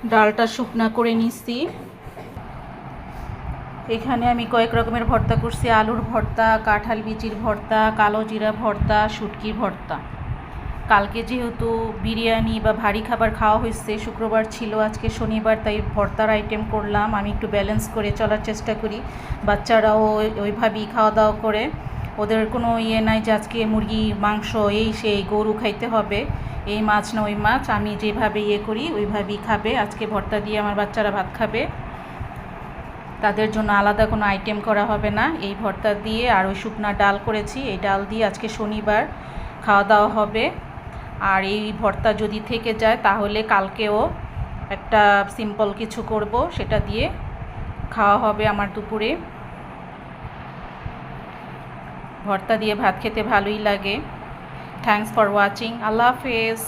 ডালটা শুকনা করে নিছি। এখানে আমি কয়েক রকমের ভর্তা করছি, আলুর ভর্তা, কাঁঠাল বিচির ভর্তা, কালো জিরা ভর্তা, শুটকির ভর্তা। কালকে যেহেতু বিরিয়ানি বা ভারী খাবার খাওয়া হয়েছে, শুক্রবার ছিল, আজকে শনিবার, তাই ভর্তার আইটেম করলাম। আমি একটু ব্যালেন্স করে চলার চেষ্টা করি, বাচ্চারাও ওইভাবেই খাওয়া দাওয়া করে। ওদের কোনো নাই যে আজকে মুরগি মাংস এই সেই গরু খাইতে হবে, এই মাছ না ওই মাছ, আমি যেভাবে করি ওইভাবেই খাবে। আজকে ভর্তা দিয়ে আমার বাচ্চারা ভাত খাবে, তাদের জন্য আলাদা কোনো আইটেম করা হবে না। এই ভর্তা দিয়ে আর ওই শুকনা ডাল করেছি, এই ডাল দিয়ে আজকে শনিবার খাওয়া দাওয়া হবে। আর এই ভর্তা যদি থেকে যায় তাহলে কালকেও একটা সিম্পল কিছু করব, সেটা দিয়ে খাওয়া হবে আমার দুপুরে। ভর্তা দিয়ে ভাত খেতে ভালোই লাগে। Thanks for watching. আল্লাহ হাফেজ।